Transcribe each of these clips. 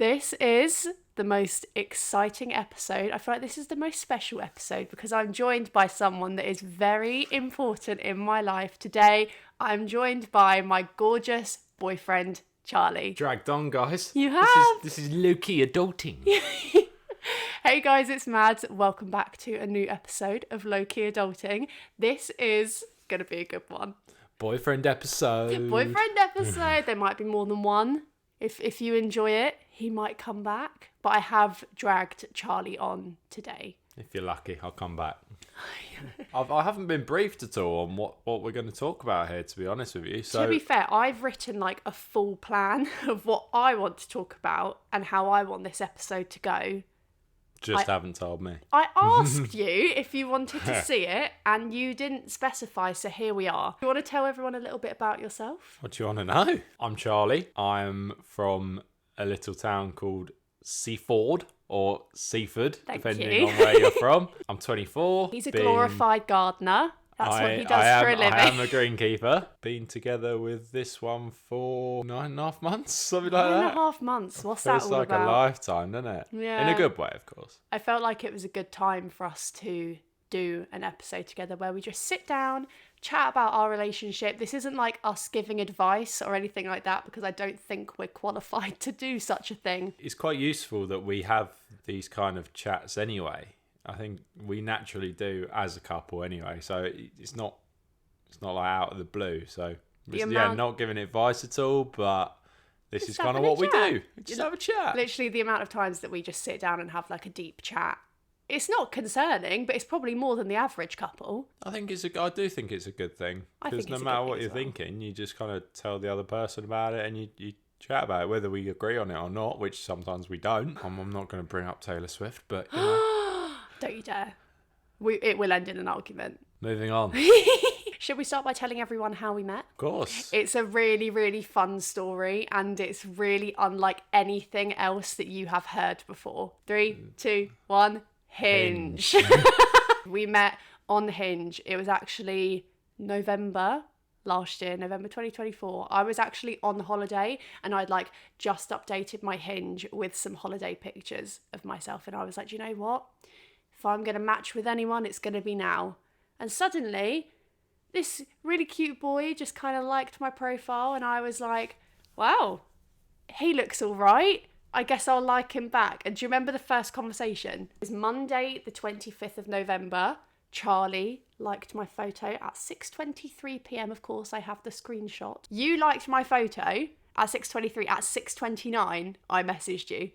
This is the most exciting episode. I feel like this is the most special episode because I'm joined by someone that is very important in my life. Today, I'm joined by my gorgeous boyfriend, Charlie. Dragged on, guys. You have. This is Lowkey Adulting. Hey guys, it's Mads. Welcome back to a new episode of Lowkey Adulting. This is going to be a good one. Boyfriend episode. There might be more than one. If you enjoy it, he might come back. But I have dragged Charlie on today. If you're lucky, I'll come back. I haven't been briefed at all on what we're going to talk about here, to be honest with you. So, to be fair, I've written like a full plan of what I want to talk about and how I want this episode to go. Haven't told me. I asked you if you wanted to see it and you didn't specify, so here we are. You want to tell everyone a little bit about yourself? What do you want to know? I'm Charlie. I'm from a little town called Seaford or Seaford, depending on where you're from. I'm 24. He's a glorified gardener. That's what he does for a living. I am a greenkeeper. Been together with this one for 9.5 months, something like that. 9.5 months. What's that all about? Feels like a lifetime, doesn't it? Yeah. In a good way, of course. I felt like it was a good time for us to do an episode together where we just sit down, chat about our relationship. This isn't like us giving advice or anything like that because I don't think we're qualified to do such a thing. It's quite useful that we have these kind of chats anyway. I think we naturally do as a couple anyway, so it's not like out of the blue. So not giving advice at all, but this is kind of what we do. Just have a chat. Literally the amount of times that we just sit down and have like a deep chat. It's not concerning, but it's probably more than the average couple. I do think it's a good thing because no matter what you're thinking, you just kind of tell the other person about it and you chat about it, whether we agree on it or not, which sometimes we don't. I'm not going to bring up Taylor Swift, but you know. Don't you dare. It will end in an argument. Moving on. Should we start by telling everyone how we met? Of course. It's a really, really fun story and it's really unlike anything else that you have heard before. 3, 2, 1, Hinge. We met on Hinge. It was actually November last year, November 2024. I was actually on holiday and I'd like just updated my Hinge with some holiday pictures of myself and I was like, do you know what? If I'm going to match with anyone, it's going to be now. And suddenly, this really cute boy just kind of liked my profile and I was like, wow, he looks all right. I guess I'll like him back. And do you remember the first conversation? It was Monday, the 25th of November. Charlie liked my photo at 6:23 p.m. Of course, I have the screenshot. You liked my photo at 6:23. At 6:29, I messaged you.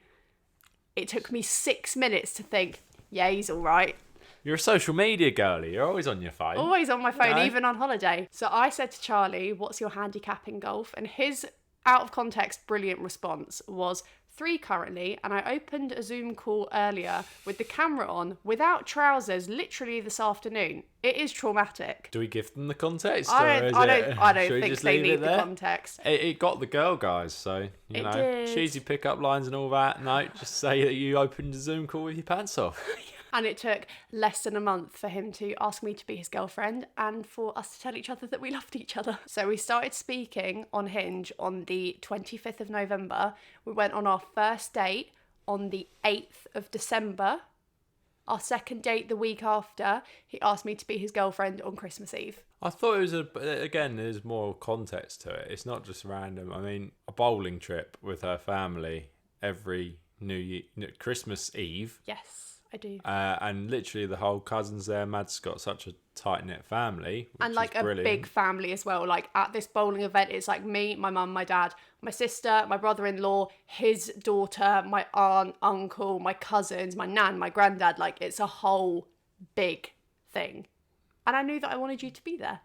It took me 6 minutes to think, yeah, he's all right. You're a social media girlie. You're always on your phone. Always on my phone, even on holiday. So I said to Charlie, what's your handicap in golf? And his out of context, brilliant response was 3 currently. And I opened a Zoom call earlier with the camera on without trousers, literally this afternoon. It is traumatic. Do we give them the context? I don't think they need the context. It got the girl, guys. So, you know, cheesy pickup lines and all that. No, just say that you opened a Zoom call with your pants off. And it took less than a month for him to ask me to be his girlfriend and for us to tell each other that we loved each other. So we started speaking on Hinge on the 25th of November. We went on our first date on the 8th of December. Our second date the week after, he asked me to be his girlfriend on Christmas Eve. I thought it was again, there's more context to it. It's not just random. I mean, a bowling trip with her family every Christmas Eve. Yes. I do. And literally the whole cousins there. Mad's got such a tight-knit family. And like a big family as well. Like at this bowling event, it's like me, my mum, my dad, my sister, my brother-in-law, his daughter, my aunt, uncle, my cousins, my nan, my granddad. Like it's a whole big thing. And I knew that I wanted you to be there.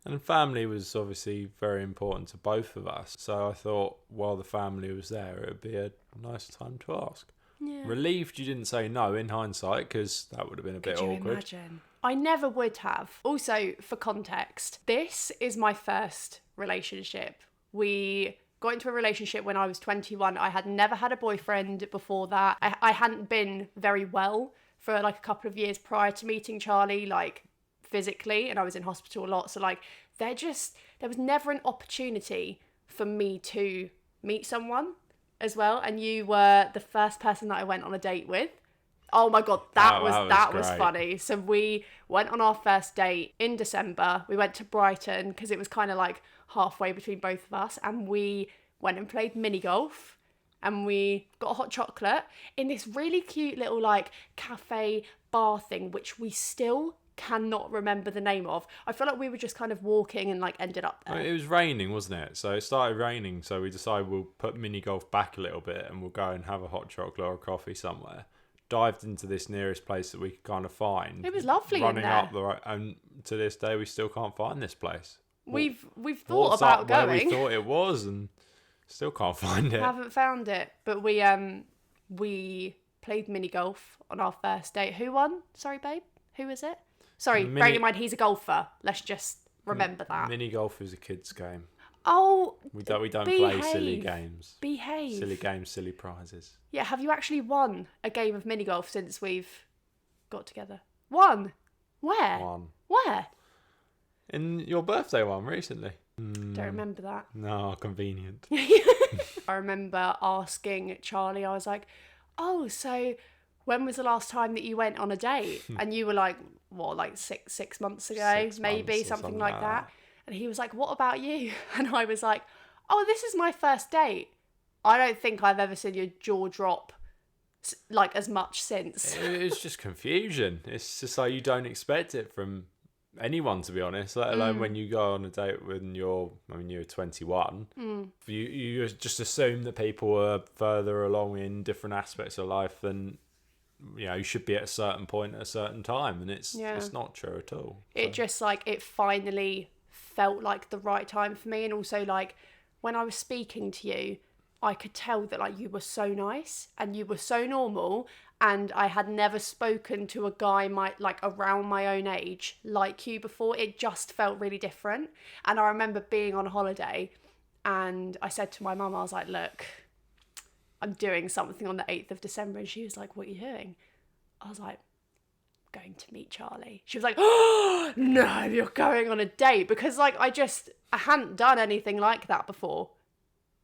And family was obviously very important to both of us. So I thought while the family was there, it would be a nice time to ask. Yeah. Relieved you didn't say no in hindsight, because that would have been a bit awkward. Could you imagine? I never would have. Also, for context, this is my first relationship. We got into a relationship when I was 21. I had never had a boyfriend before that. I hadn't been very well for like a couple of years prior to meeting Charlie, like physically, and I was in hospital a lot. So like there was never an opportunity for me to meet someone. as well, and you were the first person that I went on a date with. Oh my god, that was funny. So we went on our first date in December. We went to Brighton because it was kind of like halfway between both of us, and we went and played mini golf, and we got a hot chocolate in this really cute little like cafe bar thing, which we still cannot remember the name of. I feel like we were just kind of walking and like ended up there. It was raining, wasn't it? So it started raining, so we decided we'll put mini golf back a little bit and we'll go and have a hot chocolate or a coffee somewhere. Dived into this nearest place that we could kind of find. It was lovely running in there. up the road, and to this day we still can't find this place. We've thought about going. Where we thought it was, and still can't find it. Haven't found it, but we played mini golf on our first date. Who won? Sorry, babe. Who was it? Sorry, bearing in mind he's a golfer. Let's just remember that. Mini golf is a kid's game. Oh, we don't play silly games. Behave. Silly games, silly prizes. Yeah, have you actually won a game of mini golf since we've got together? Won? Where? Where? In your birthday one recently. Don't remember that. No, convenient. I remember asking Charlie, I was like, oh, so when was the last time that you went on a date? And you were like, what, like six months ago, maybe, something like that. And he was like, what about you? And I was like, oh, this is my first date. I don't think I've ever seen your jaw drop like as much since. It's just confusion. It's just like you don't expect it from anyone, to be honest, let alone when you go on a date when you're 21. You just assume that people are further along in different aspects of life than you should be at a certain point at a certain time, and it's not true at all. It just like it finally felt like the right time for me, and also like when I was speaking to you, I could tell that like you were so nice and you were so normal, and I had never spoken to a guy around my own age like you before. It just felt really different. And I remember being on holiday and I said to my mum, I was like, look, I'm doing something on the 8th of December. And she was like, what are you doing? I was like, going to meet Charlie. She was like, oh no, you're going on a date. Because like I hadn't done anything like that before.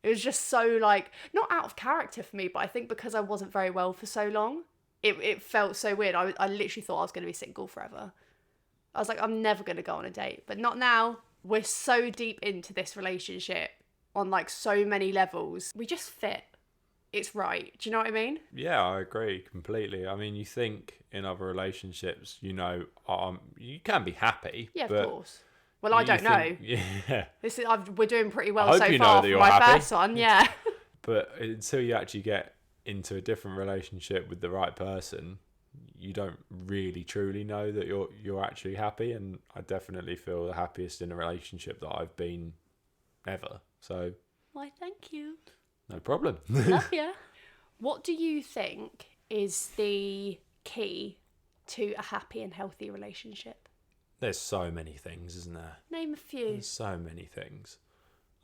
It was just so like, not out of character for me, but I think because I wasn't very well for so long, it felt so weird. I literally thought I was going to be single forever. I was like, I'm never going to go on a date, but not now. We're so deep into this relationship on like so many levels. We just fit. It's right. Do you know what I mean? Yeah, I agree completely. I mean, you think in other relationships, you can be happy. Yeah, of course. Well, I don't know. Yeah. We're doing pretty well so far for my first one, yeah. But until you actually get into a different relationship with the right person, you don't really truly know that you're actually happy. And I definitely feel the happiest in a relationship that I've been ever. So. Why, thank you. No problem. Love ya. What do you think is the key to a happy and healthy relationship? There's so many things, isn't there? Name a few. There's so many things.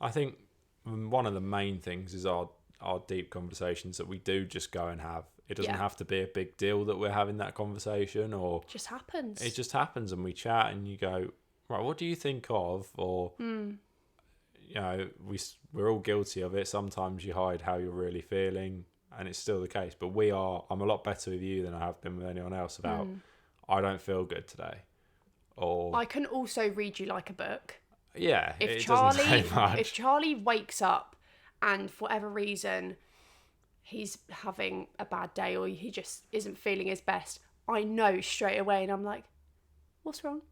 I think one of the main things is our deep conversations that we do just go and have. It doesn't have to be a big deal that we're having that conversation, or it just happens. It just happens, and we chat, and you go, right, what do you think of? Or we're all guilty of it. Sometimes you hide how you're really feeling, and it's still the case. But I'm a lot better with you than I have been with anyone else about. I don't feel good today. Or I can also read you like a book. Yeah, if Charlie wakes up and for whatever reason he's having a bad day or he just isn't feeling his best, I know straight away, and I'm like, what's wrong?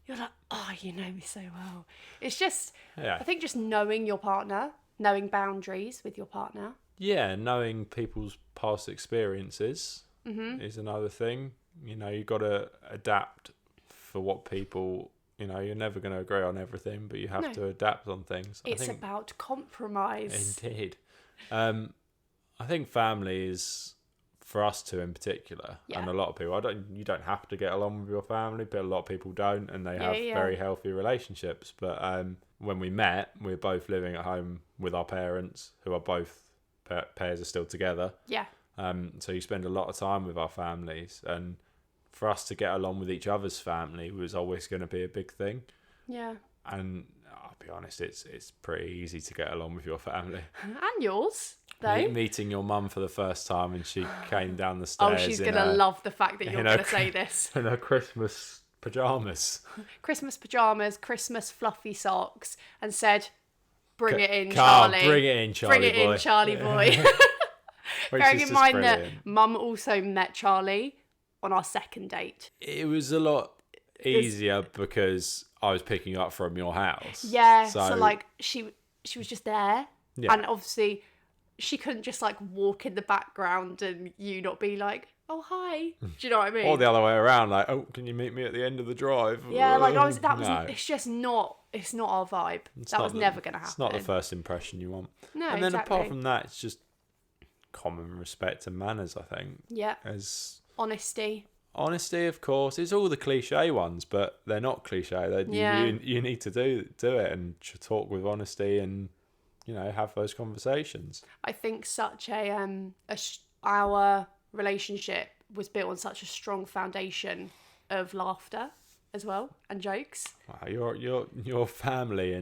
You're like, oh, you know me so well. It's just, I think just knowing your partner, knowing boundaries with your partner. Yeah, knowing people's past experiences is another thing. You've got to adapt for what people, you're never going to agree on everything, but you have to adapt on things. It's about compromise. Indeed. I think family is, for us two in particular, and a lot of people, you don't have to get along with your family, but a lot of people don't, and they have very healthy relationships. But when we met, we were both living at home with our parents, who are both, pairs are still together. Yeah. So you spend a lot of time with our families, and for us to get along with each other's family was always going to be a big thing. Yeah. And I'll be honest, it's pretty easy to get along with your family. And yours. though. Meeting your mum for the first time, and she came down the stairs. Oh, she's gonna love the fact that you're gonna say this. In her Christmas pajamas. Christmas pajamas, Christmas fluffy socks, and said, "Bring it in, Carl, Charlie. bring it in, Charlie Bring it boy. in, Charlie boy." Bearing in mind that Mum also met Charlie on our second date. It was a lot easier because I was picking you up from your house. Yeah, so like she was just there, and obviously she couldn't just like walk in the background and you not be like, "Oh hi," do you know what I mean? Or the other way around, like, "Oh, can you meet me at the end of the drive?" Yeah, like No. it's just not. It's not our vibe. That was never gonna happen. It's not the first impression you want. No, and then exactly. apart from that, it's just common respect and manners, I think. Yeah. As honesty, of course, it's all the cliche ones, but they're not cliche. You need to do it and talk with honesty and have those conversations. I think such our relationship was built on such a strong foundation of laughter as well and jokes. Wow, your family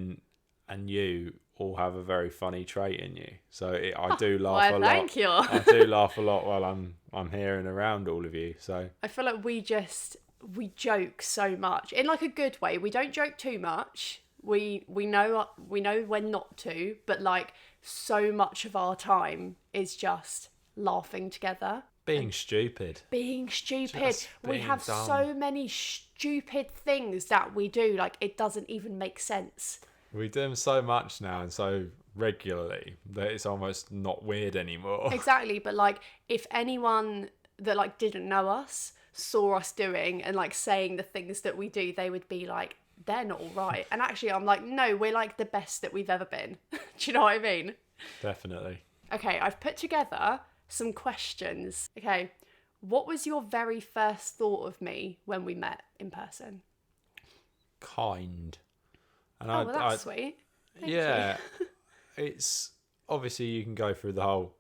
and you all have a very funny trait in you. So I do laugh a lot. Thank you. I do laugh a lot while I'm here and around all of you. So I feel like we joke so much in like a good way. We don't joke too much. We know when not to, but like so much of our time is just laughing together. Being stupid. We being have dumb. so many stupid things that we do, like it doesn't even make sense. We do them so much now and so regularly that it's almost not weird anymore. Exactly, but like if anyone that like didn't know us saw us doing and like saying the things that we do, they would be like, they're not all right. And actually I'm like, no, we're like the best that we've ever been. Do you know what I mean? Definitely. Okay, I've put together some questions. Okay, what was your very first thought of me when we met in person? Kind. And well, that's sweet. Thank you. It's obviously you can go through the whole,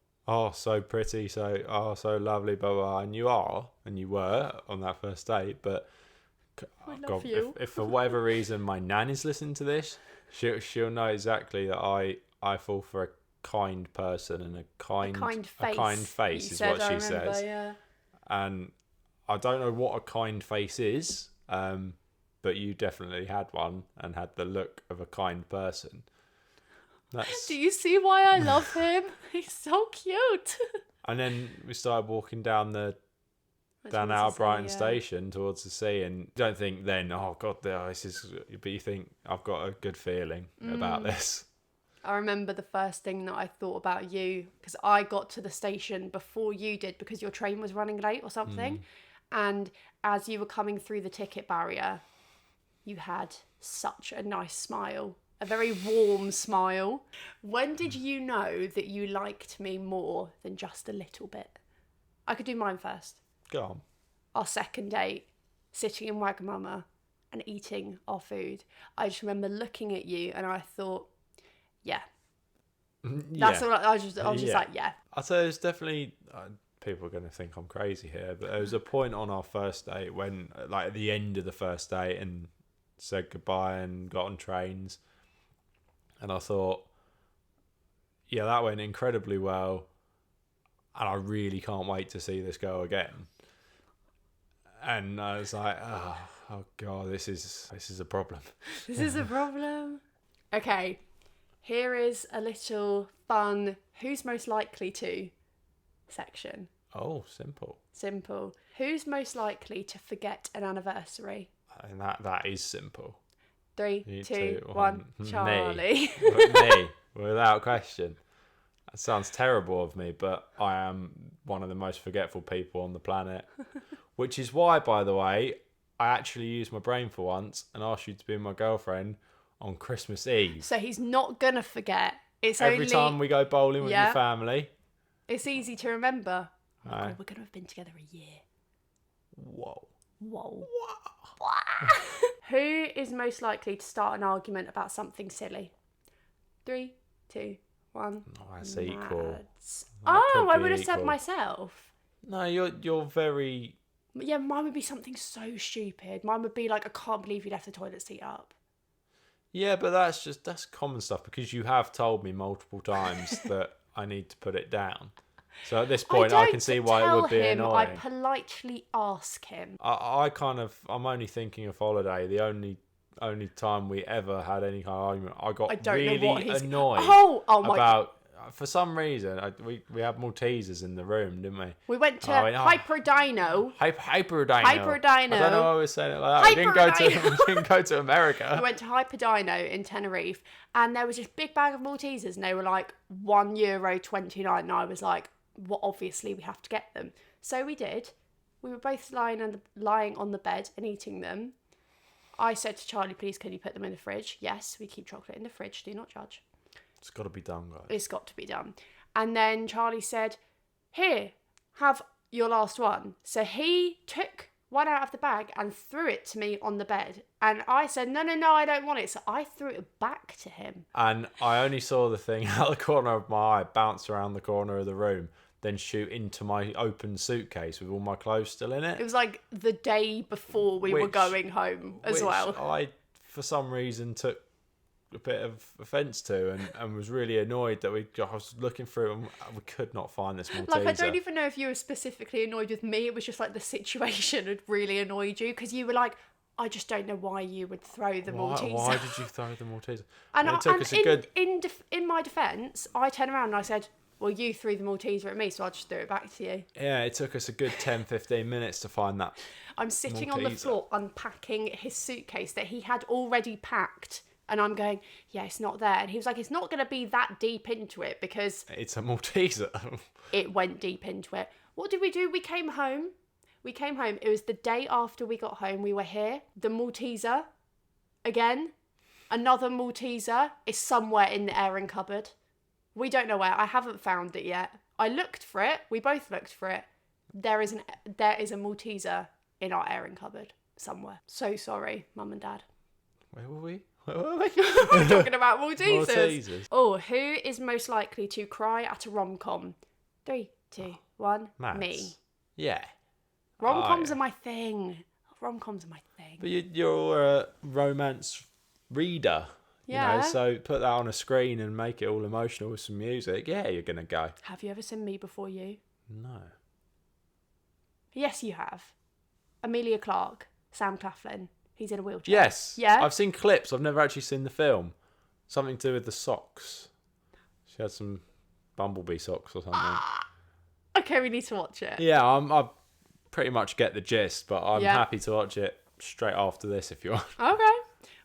so pretty, so lovely, blah, blah, and you were on that first date, but I love you. If for whatever reason my nan is listening to this, she'll know exactly that I fall for a kind person and a kind face is what she says. Yeah. And I don't know what a kind face is, but you definitely had one and had the look of a kind person. Do you see why I love him? He's so cute. And then we started walking down our Brighton station towards the sea, and you don't think then, oh God, this is. But you think I've got a good feeling about this. I remember the first thing that I thought about you, because I got to the station before you did because your train was running late or something. And as you were coming through the ticket barrier, you had such a nice smile, a very warm smile. When did you know that you liked me more than just a little bit? I could do mine first. Go on. Our second date, sitting in Wagamama and eating our food. I just remember looking at you and I thought, yeah. That's all. I was just like, yeah. I'd say there's definitely people are going to think I'm crazy here, but there was a point on our first date when, like, at the end of the first date, and said goodbye and got on trains, and I thought, yeah, that went incredibly well, and I really can't wait to see this go again. And I was like, oh God, this is a problem. This is a problem. Okay. Here is a little fun who's most likely to section. Oh, simple. Who's most likely to forget an anniversary? And that is simple. 3, 2, 1, Charlie. Me, without question. That sounds terrible of me, but I am one of the most forgetful people on the planet. Which is why, by the way, I actually used my brain for once and asked you to be my girlfriend on Christmas Eve. So he's not going to forget. It's every time we go bowling with your family. It's easy to remember. Oh my God, we're going to have been together a year. Whoa. Who is most likely to start an argument about something silly? 3, 2, 1. Oh, that's equal. I would have said myself. No, you're very... Yeah, mine would be something so stupid. Mine would be like, I can't believe you left the toilet seat up. Yeah, but that's common stuff, because you have told me multiple times that I need to put it down. So at this point, I can see why it would be annoying. I politely ask him. I'm only thinking of holiday. The only time we ever had any kind of argument, I got really annoyed about. For some reason, we had Maltesers in the room, didn't we? We went to Hyperdino. Hyperdino. I don't know why I was saying it like that. We didn't go to America. We went to Hyperdino in Tenerife, and there was this big bag of Maltesers, and they were like €1.29, and I was like, well, obviously we have to get them. So we did. We were both lying on the bed and eating them. I said to Charlie, please, can you put them in the fridge? Yes, we keep chocolate in the fridge. Do not judge. It's got to be done, guys. It's got to be done. And then Charlie said, here, have your last one. So he took one out of the bag and threw it to me on the bed. And I said, no, I don't want it. So I threw it back to him. And I only saw the thing out the corner of my eye, bounce around the corner of the room, then shoot into my open suitcase with all my clothes still in it. It was like the day before we were going home as well. I, for some reason, took a bit of offence to and was really annoyed that I was looking through and we could not find this Malteser. Like, I don't even know if you were specifically annoyed with me. It was just like the situation had really annoyed you because you were like, I just don't know why you would throw the Malteser. Why did you throw the Malteser? In my defence, I turned around and I said, well, you threw the Malteser at me, so I'll just throw it back to you. Yeah, it took us a good 10-15 minutes to find that. I'm sitting Malteser on the floor unpacking his suitcase that he had already packed. And I'm going, yeah, it's not there. And he was like, it's not going to be that deep into it because... It's a Malteser. It went deep into it. What did we do? We came home. It was the day after we got home. We were here. The Malteser. Again. Another Malteser is somewhere in the airing cupboard. We don't know where. I haven't found it yet. I looked for it. We both looked for it. There is a Malteser in our airing cupboard somewhere. So sorry, Mum and Dad. Where were we? We're talking about Maltesers. Oh, who is most likely to cry at a rom-com? 3, 2, 1. Mads. Me. Yeah. Rom-coms are my thing. But you're a romance reader. Yeah. You know, so put that on a screen and make it all emotional with some music. Yeah, you're going to go. Have you ever seen Me Before You? No. Yes, you have. Amelia Clarke, Sam Claflin. He's in a wheelchair. Yes. Yeah. I've seen clips. I've never actually seen the film. Something to do with the socks. She had some bumblebee socks or something. Okay, we need to watch it. Yeah, I pretty much get the gist, but I'm happy to watch it straight after this if you want. Okay.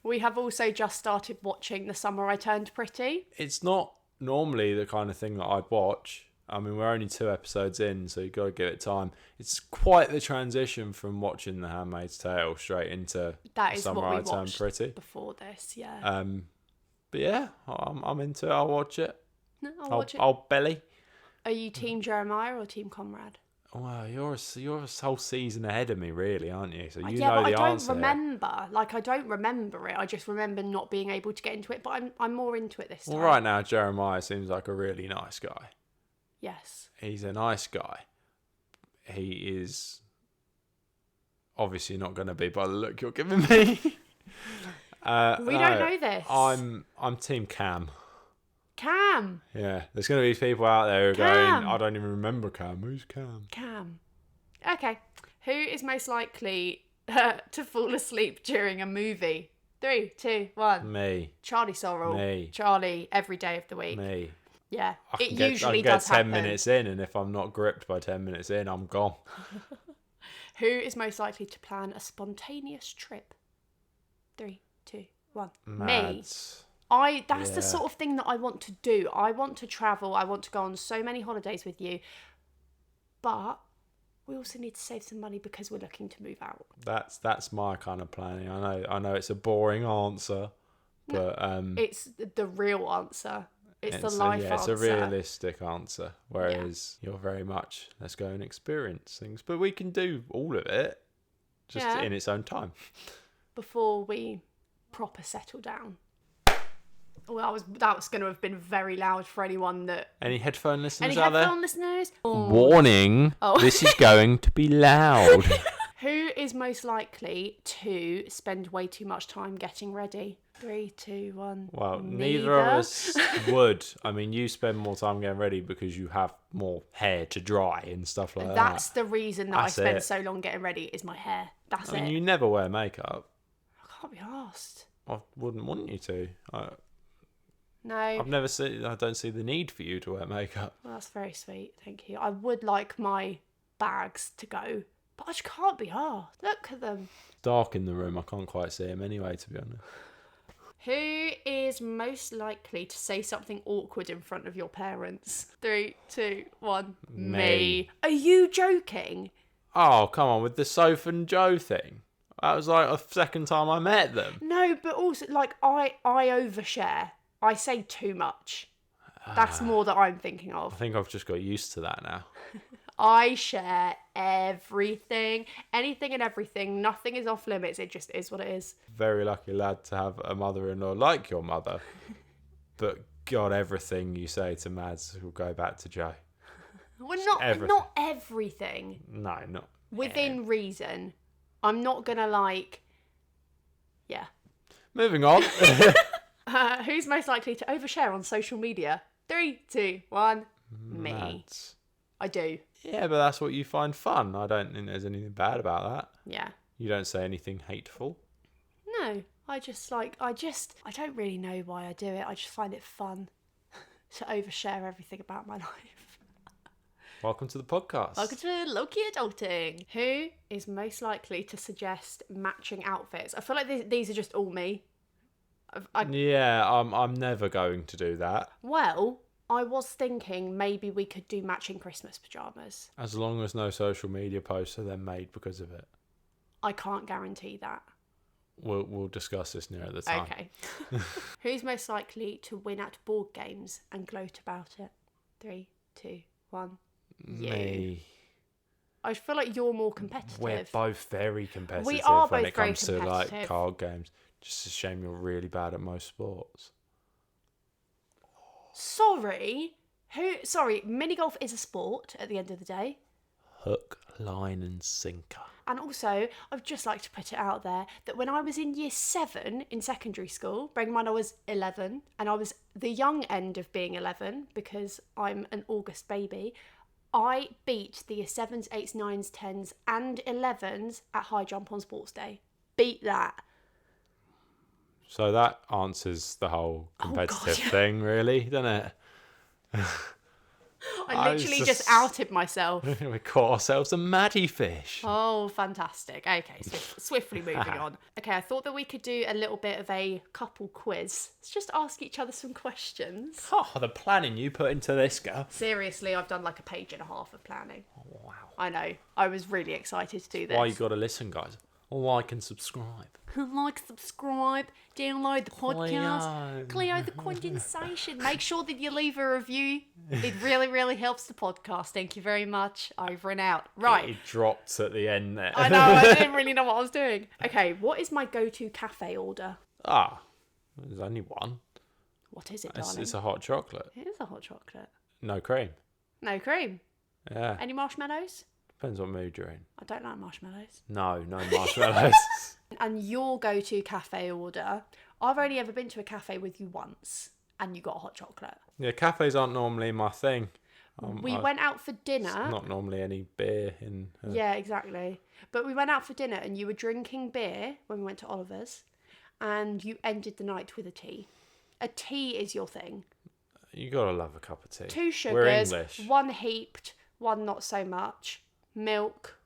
We have also just started watching The Summer I Turned Pretty. It's not normally the kind of thing that I'd watch. I mean, we're only 2 episodes in, so you've got to give it time. It's quite the transition from watching The Handmaid's Tale straight into that is Summer what we I Turned watched Pretty. Before this, yeah. But yeah, I'm into it. I'll watch it. No, I'll watch it. I'll belly. Are you Team Jeremiah or Team Conrad? Well, you're a whole season ahead of me, really, aren't you? So you yeah, know but the answer. I don't remember. Like, I don't remember it. I just remember not being able to get into it. But I'm more into it this time. Well, right now, Jeremiah seems like a really nice guy. Yes. He's a nice guy. He is obviously not going to be by the look you're giving me. We don't know this. I'm Team Cam. Cam. Yeah, there's going to be people out there who are going, I don't even remember Cam. Who's Cam? Cam. Okay. Who is most likely to fall asleep during a movie? 3, 2, 1. Me. Charlie Sorrell. Me. Charlie every day of the week. Me. Yeah. I can get 10 minutes in, and if I'm not gripped by 10 minutes in, I'm gone. Who is most likely to plan a spontaneous trip? 3, 2, 1. Mads. Me. That's the sort of thing that I want to do. I want to travel. I want to go on so many holidays with you. But we also need to save some money because we're looking to move out. That's my kind of planning. I know it's a boring answer, but it's the real answer. It's the life answer. It's a realistic answer. Whereas you're very much, let's go and experience things. But we can do all of it just in its own time. Before we proper settle down. Well, that was going to have been very loud for anyone that... Any headphone listeners Any out there? headphone listeners? Oh. Warning, this is going to be loud. Who is most likely to spend way too much time getting ready? 3, 2, 1. Well, neither of us would. I mean, you spend more time getting ready because you have more hair to dry and stuff like that. That's the reason that I spend it. so long getting ready is my hair. That's I mean, it. you never wear makeup. I can't be arsed. I wouldn't want you to. No. I've never seen. I don't see the need for you to wear makeup. Well, that's very sweet. Thank you. I would like my bags to go, but I just can't be arsed. Look at them. Dark in the room. I can't quite see them anyway, to be honest. Who is most likely to say something awkward in front of your parents? 3, 2, 1. Me. Are you joking? Oh, come on, with the Soph and Joe thing. That was like the second time I met them. No, but also, like, I overshare. I say too much. That's more that I'm thinking I of. think I've just got used to that now. I share everything, anything and everything. Nothing is off limits. It just is what it is. Very lucky lad to have a mother-in-law like your mother. But God, everything you say to Mads will go back to Joe. Well, everything. not everything. No, not Within reason. I'm not gonna yeah. Moving on. Who's most likely to overshare on social media? 3, 2, 1. Me. Mads. I do. Yeah, but that's what you find fun. I don't think there's anything bad about that. Yeah. You don't say anything hateful. No, I don't really know why I do it. I just find it fun to overshare everything about my life. Welcome to the podcast. Welcome to Lowkey Adulting. Who is most likely to suggest matching outfits? I feel like these are just all me. Yeah, I'm never going to do that. Well, I was thinking maybe we could do matching Christmas pyjamas. As long as no social media posts are then made because of it. I can't guarantee that. We'll discuss this nearer the time. Okay. Who's most likely to win at board games and gloat about it? 3, 2, 1. You. Me. I feel like you're more competitive. We're both very competitive We are when both it comes very to like competitive. card games. Just a shame you're really bad at most sports. Sorry, mini golf is a sport at the end of the day. Hook, line and sinker. And also, I'd just like to put it out there that when I was in year 7 in secondary school, bearing in mind I was 11, and I was the young end of being 11 because I'm an August baby, I beat the year 7s, 8s, 9s, 10s and 11s at high jump on sports day. Beat that. So that answers the whole competitive thing, really, doesn't it? I literally just outed myself. We caught ourselves a Maddie fish. Oh, fantastic. Okay, swiftly moving on. Okay, I thought that we could do a little bit of a couple quiz. Let's just ask each other some questions. Oh, the planning you put into this, girl. Seriously, I've done like a page and a half of planning. Oh, wow. I know. I was really excited to do this. Why you got to listen, guys. Like and subscribe. Like, subscribe, download the podcast, Cleo the condensation. Make sure that you leave a review. It really, really helps the podcast. Thank you very much. Over and out. Right. It dropped at the end there. I know, I didn't really know what I was doing. Okay, what is my go-to cafe order? There's only one. What is it, darling? It's a hot chocolate. It is a hot chocolate. No cream. No cream. Yeah. Any marshmallows? Depends what mood you're in. I don't like marshmallows. No marshmallows. And your go-to cafe order? I've only ever been to a cafe with you once, and you got a hot chocolate. Yeah, cafes aren't normally my thing. We went out for dinner. Not normally any beer in. Yeah, exactly. But we went out for dinner, and you were drinking beer when we went to Oliver's, and you ended the night with a tea. A tea is your thing. You gotta love a cup of tea. 2 sugars. We're English. 1 heaped, 1 not so much. Milk.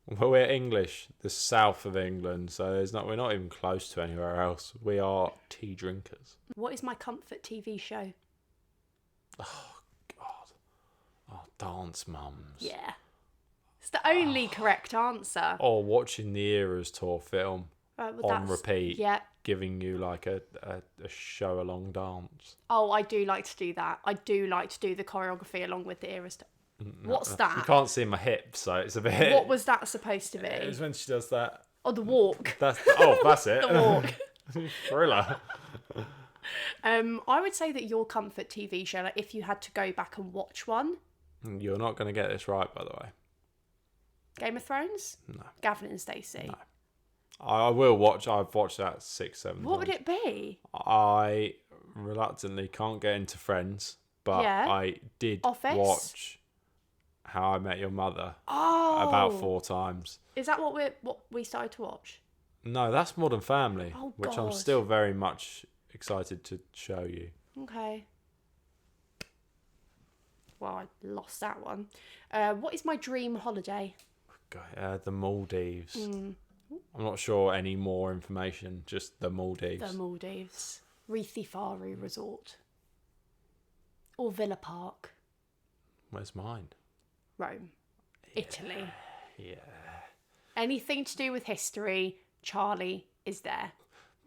Well, we're English, the south of England, so we're not even close to anywhere else. We are tea drinkers. What is my comfort TV show? Oh, God. Oh, Dance Mums. Yeah. It's the only correct answer. Or watching the Eras tour film on repeat. Yeah. Giving you like a show-along dance. Oh, I do like to do that. I do like to do the choreography along with the Eras. What's that? You can't see my hips, so it's a bit... What was that supposed to be? It was when she does that. Oh, the walk. That's it. The walk. Thriller. I would say that your comfort TV show, like if you had to go back and watch one. You're not going to get this right, by the way. Game of Thrones? No. Gavin and Stacey? No. I will watch. I've watched that 6, 7 What times. would it be? I reluctantly can't get into Friends, but Yeah. I did Office? watch How I Met Your Mother Oh. about 4 times. Is that what we started to watch? No, that's Modern Family, Oh, which I'm God. still very much excited to show you. Okay. Well, I lost that one. What is my dream holiday? God, the Maldives. I'm not sure any more information, just the Maldives. The Maldives. Rithifari Resort. Or Villa Park. Where's mine? Rome. Italy. Yeah. Anything to do with history, Charlie is there.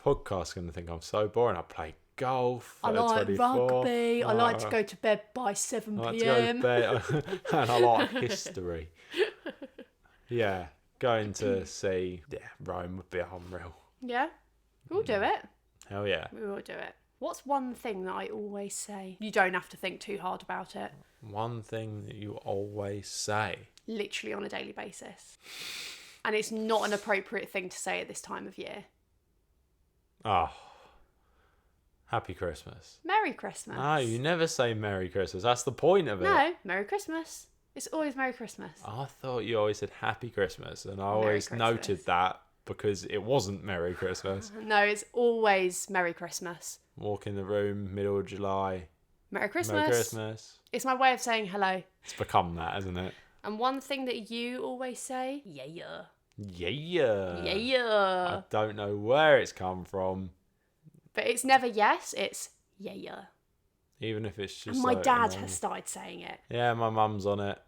Podcast's going to think I'm so boring. I play golf. I like 24. rugby. I like to go to bed by 7 I like p.m. to go to bed. And I like history. Yeah. Going to see Rome would be unreal. Yeah, we'll do it. Hell yeah. We will do it. What's one thing that I always say? You don't have to think too hard about it. One thing that you always say. Literally on a daily basis. And it's not an appropriate thing to say at this time of year. Oh. Happy Christmas. Merry Christmas. No, you never say Merry Christmas. That's the point of it. No, Merry Christmas. It's always Merry Christmas. I thought you always said Happy Christmas, and I always noted that because it wasn't Merry Christmas. No, it's always Merry Christmas. Walk in the room, middle of July. Merry Christmas. Merry Christmas. It's my way of saying hello. It's become that, hasn't it? And one thing that you always say, yeah. Yeah. Yeah. I don't know where it's come from. But it's never yes, it's yeah. Even if it's just And my like, dad has started saying it. Yeah, my mum's on it.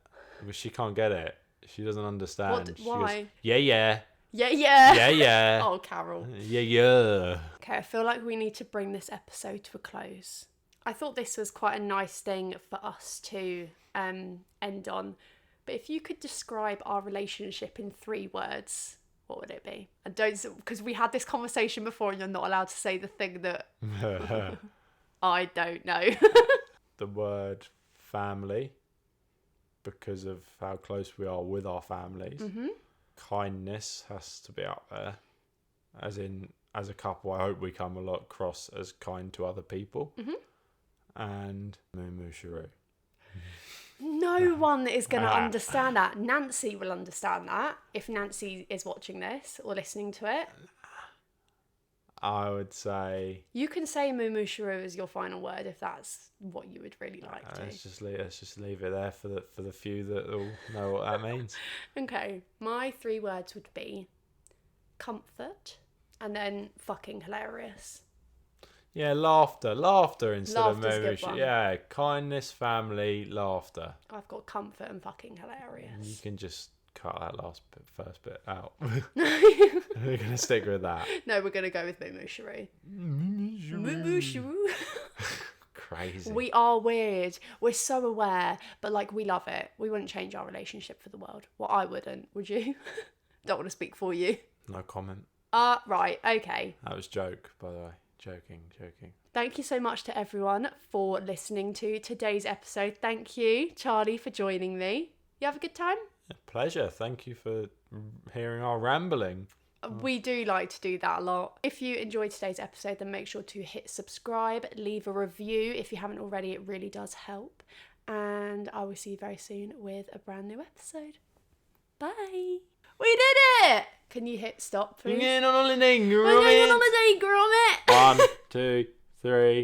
But she can't get it. She doesn't understand. Why? She goes, yeah. Yeah. Oh, Carol. Yeah. Okay, I feel like we need to bring this episode to a close. I thought this was quite a nice thing for us to end on. But if you could describe our relationship in 3 words, what would it be? And don't, because we had this conversation before and you're not allowed to say the thing that I don't know. The word family, because of how close we are with our families. Mm-hmm. Kindness has to be up there. As in, as a couple, I hope we come a lot across as kind to other people. Mm-hmm. And Moo Shiroo. No one is going to understand that. Nancy will understand that if Nancy is watching this or listening to it. I would say... You can say Moo Shiroo as your final word if that's what you would really like to. Let's just leave it there for the few that will know what that means. Okay, my 3 words would be comfort and then fucking hilarious. Yeah, laughter instead Laughter's of a good one. Yeah, kindness, family, laughter. I've got comfort and fucking hilarious. You can just cut that first bit out. We're gonna stick with that. No, we're gonna go with Moo Shiroo. Moo Shiroo. Crazy. We are weird. We're so aware, but like we love it. We wouldn't change our relationship for the world. Well, I wouldn't. Would you? Don't want to speak for you. No comment. Right. Okay. That was joke, by the way. Joking. Thank you so much to everyone for listening to today's episode. Thank you, Charlie, for joining me. You have a good time? Pleasure. Thank you for hearing our rambling. We do like to do that a lot. If you enjoyed today's episode, then make sure to hit subscribe, leave a review. If you haven't already, it really does help. And I will see you very soon with a brand new episode. Bye. We did it! Can you hit stop, please? We're going on holiday, We're going on holiday, Gromit! 1, 2, 3.